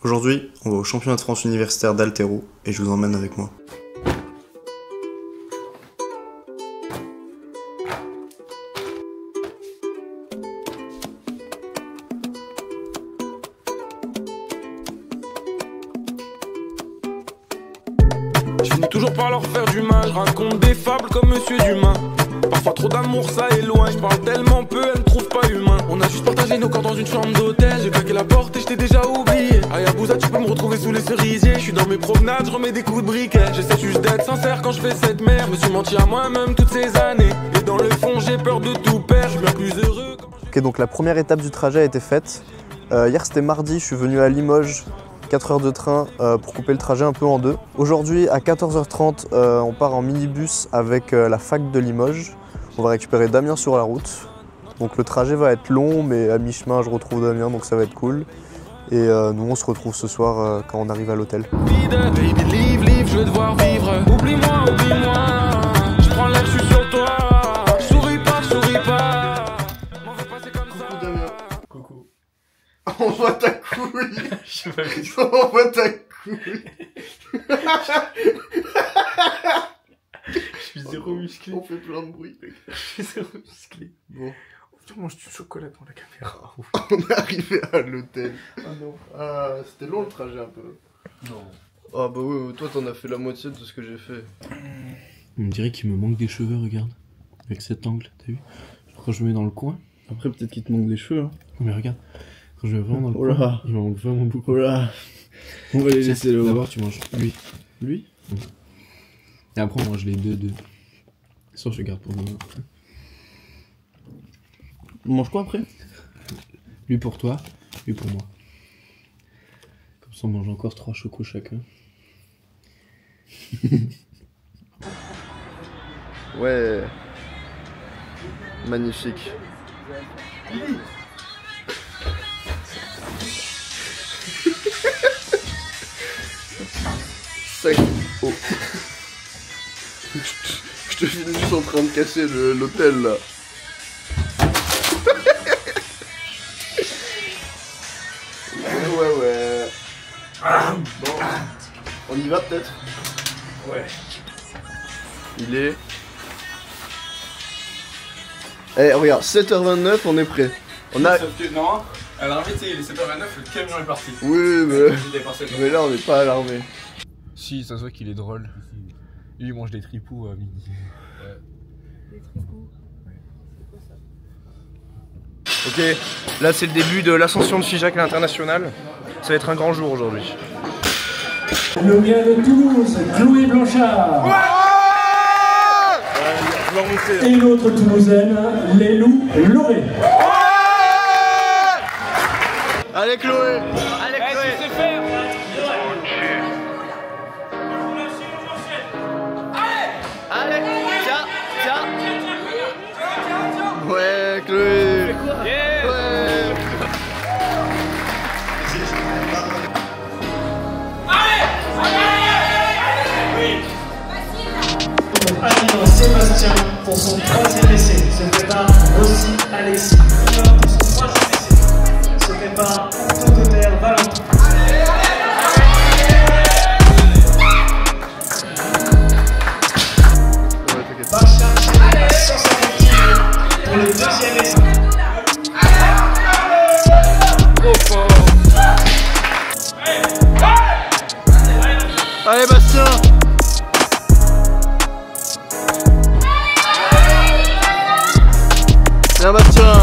Aujourd'hui, on va au championnat de France universitaire d'haltéro et je vous emmène avec moi. Je finis toujours par leur faire du mal, je raconte des fables comme Monsieur Dumas. Parfois trop d'amour ça éloigne, je parle tellement peu, elle me trouve pas humain. On a juste partagé nos corps dans une chambre d'hôtel, j'ai claqué la porte et je t'ai déjà oublié. Ayabusa, tu peux me retrouver sous les cerisiers, je suis dans mes promenades, je remets des coups de briquet. J'essaie juste d'être sincère quand je fais cette merde, je me suis menti à moi-même toutes ces années. Et dans le fond j'ai peur de tout perdre, je suis bien plus heureux quand... Ok, donc la première étape du trajet a été faite. Hier c'était mardi, je suis venu à Limoges, 4 heures de train pour couper le trajet un peu en deux. Aujourd'hui à 14h30 on part en minibus avec la fac de Limoges. On va récupérer Damien sur la route. Donc le trajet va être long mais à mi-chemin je retrouve Damien donc ça va être cool. Et nous on se retrouve ce soir quand on arrive à l'hôtel. Baby, live, je veux devoir vivre. Oublie-moi, je prends l'air, je suis sur toi. Souris pas. M'en veux pas, c'est comme ça. Coucou Damien. Coucou. On voit ta couille. Je vais aller. On voit ta couille. Je suis zéro musclé. On fait plein de bruit. Je suis zéro musclé. Bon, Tu manges du chocolat devant la caméra. on est arrivé à l'hôtel. Ah non. Ah, c'était long le trajet un peu. Non. Ah bah oui, toi t'en as fait la moitié de ce que j'ai fait. On me dirait qu'il me manque des cheveux, regarde. Avec cet angle, t'as vu? Quand je me mets dans le coin. Après peut-être qu'il te manque des cheveux. Hein. Non mais regarde. Quand je me mets vraiment dans le Oh là. coin, il me manque vraiment beaucoup. Oh là. On va les laisser là. D'abord tu manges lui. Lui. Et après on mange les deux. Ça je garde pour moi. On mange quoi après? Lui pour toi, lui pour moi. Comme ça on mange encore 3 chocos chacun. Ouais. Magnifique. Sac. Oh. Je te filme juste en train de casser l'hôtel là. Ouais. Bon. On y va peut-être? Ouais. Il est... Eh regarde, 7h29, on est prêt. On a... Sauf que non, à l'armée, tu sais, il est 7h29, le camion est parti. Oui, J'étais passé. mais là on n'est pas à l'armée. Si, ça se voit qu'il est drôle. Lui il mange des tripoux à midi. Des tripoux. Ok, là c'est le début de l'ascension de Figeac à l'international. Ça va être un grand jour aujourd'hui. Le gars de Toulouse, Chloé Blanchard. Et l'autre toulousaine, Lélou Loré. Allez Chloé. Allez, Chloé, tu sais faire. Allez, tiens. Ouais Chloé. Yeah. Ouais. Adrien Sébastien pour son 3e essai. Se prépare Rossi Alexis pour son 3e essai. Se prépare Tototer Valentin. Va chercher la 150 kg pour le 2e essai. Allez Bastien. Viens Bastien.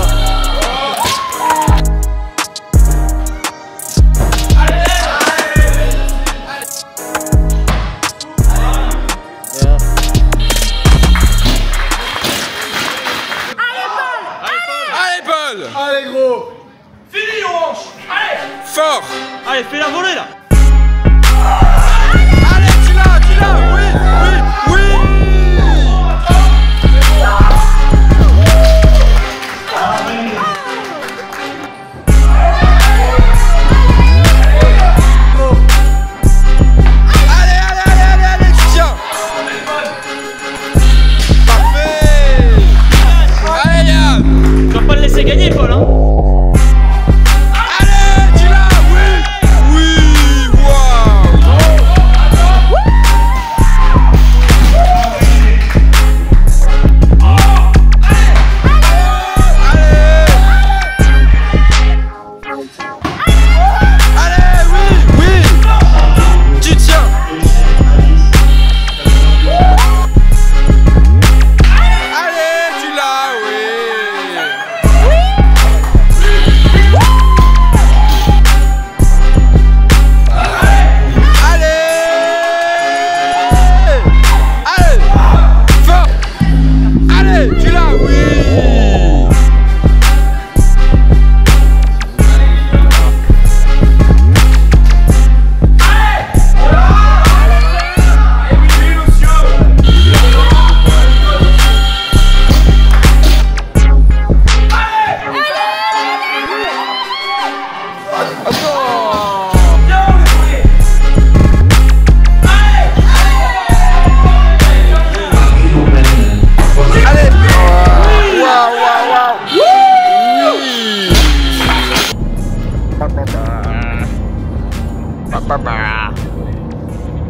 Allez, Paul. Allez gros. Fini, Orange. Allez. Fort. Allez, fais la volée là. Allez, tu l'as, oui. Allez, tu tiens. Parfait. Allez, Yann. Tu vas pas le laisser gagner, Paul, hein. Allez, tu l'as, oui.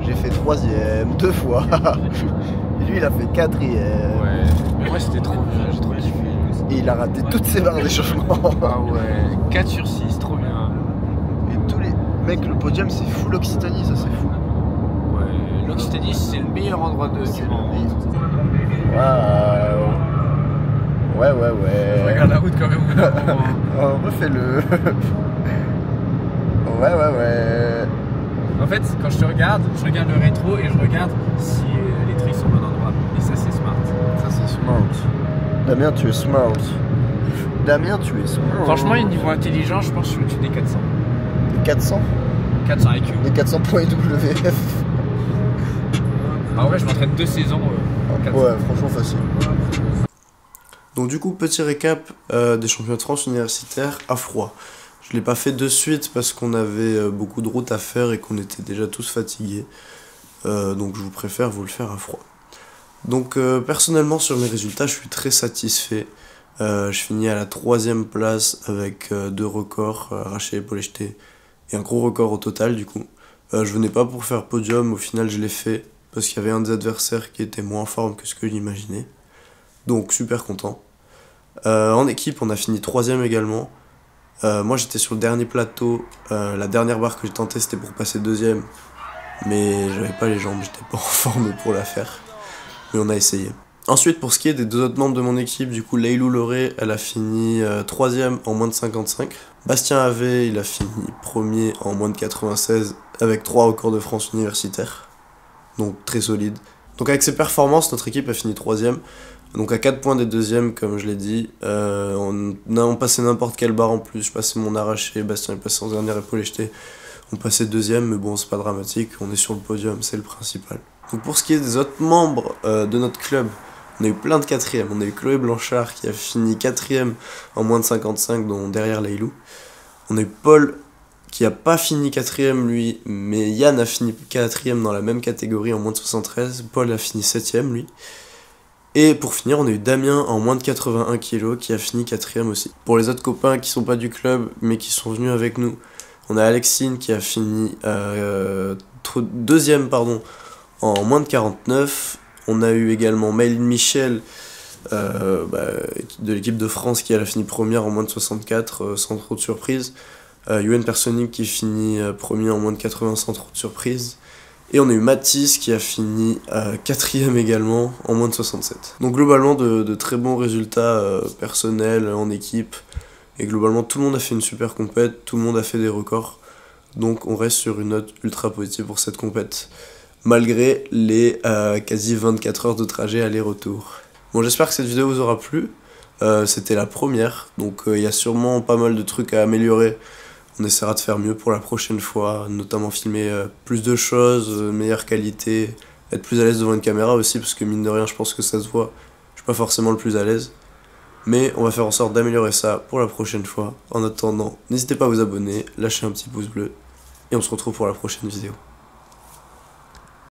J'ai fait 3ème 2 fois. Et lui il a fait 4ème. Ouais, mais moi c'était trop bien, j'ai trop kiffé. Et il a raté toutes ses barres d'échauffement. Ah ouais, 4 sur 6, trop bien. Et tous les mecs, le podium c'est full Occitanie, ça c'est fou. Ouais, l'Occitanie c'est le meilleur endroit de du monde. Waouh. Ouais. Je regarde la route quand même. Oh, refais-le. Ouais. En fait, quand je te regarde, je regarde le rétro et je regarde si les tris sont au bon endroit. Et ça c'est smart. Ça c'est smart. Damien, tu es smart. Franchement, niveau intelligent, je pense que je suis au-dessus des 400. Des 400 400 IQ. Des 400 points WF. En vrai, je m'entraîne 2 saisons. 400. Ouais, franchement facile. Donc du coup, petit récap des championnats de France universitaires à froid. Je l'ai pas fait de suite parce qu'on avait beaucoup de routes à faire et qu'on était déjà tous fatigués. Donc je vous préfère vous le faire à froid. Donc personnellement sur mes résultats, je suis très satisfait. Je finis à la 3ème place avec 2 records, arraché, épaulé, jeté, et un gros record au total du coup. Je venais pas pour faire podium, au final je l'ai fait parce qu'il y avait un des adversaires qui était moins en forme que ce que j'imaginais. Donc super content. En équipe, on a fini 3ème également. Moi j'étais sur le dernier plateau, la dernière barre que j'ai tentée c'était pour passer 2ème, mais j'avais pas les jambes, j'étais pas en forme pour la faire, mais on a essayé. Ensuite pour ce qui est des 2 autres membres de mon équipe, du coup Leilou Loré, elle a fini 3ème en moins de 55, Bastien Havé, il a fini 1er en moins de 96 avec 3 records de France universitaires, donc très solide. Donc avec ces performances, notre équipe a fini 3ème. Donc à 4 points des 2ème, comme je l'ai dit, on passait n'importe quelle barre en plus, je passais mon arraché, Bastien est passé en dernier épaulé jeté, on passait 2ème, mais bon c'est pas dramatique, on est sur le podium, c'est le principal. Donc pour ce qui est des autres membres de notre club, on a eu plein de 4ème, on a eu Chloé Blanchard qui a fini 4ème en moins de 55, dont derrière Leilou. On a eu Paul qui a pas fini 4ème lui, mais Yann a fini 4ème dans la même catégorie en moins de 73, Paul a fini 7ème lui. Et pour finir, on a eu Damien en moins de 81 kg qui a fini 4ème aussi. Pour les autres copains qui sont pas du club mais qui sont venus avec nous, on a Alexine qui a fini 2ème en moins de 49. On a eu également Maëline Michel de l'équipe de France qui a fini 1ère en moins de 64 sans trop de surprise. Yoann Personic qui finit 1er en moins de 80 sans trop de surprise. Et on a eu Mathis qui a fini 4ème également en moins de 67. Donc globalement de très bons résultats personnels en équipe. Et globalement tout le monde a fait une super compète, tout le monde a fait des records. Donc on reste sur une note ultra positive pour cette compète. Malgré les quasi 24 heures de trajet aller-retour. Bon, j'espère que cette vidéo vous aura plu. C'était la première, donc il y a sûrement pas mal de trucs à améliorer. On essaiera de faire mieux pour la prochaine fois, notamment filmer plus de choses, meilleure qualité, être plus à l'aise devant une caméra aussi, parce que mine de rien, je pense que ça se voit. Je suis pas forcément le plus à l'aise. Mais on va faire en sorte d'améliorer ça pour la prochaine fois. En attendant, n'hésitez pas à vous abonner, lâcher un petit pouce bleu, et on se retrouve pour la prochaine vidéo.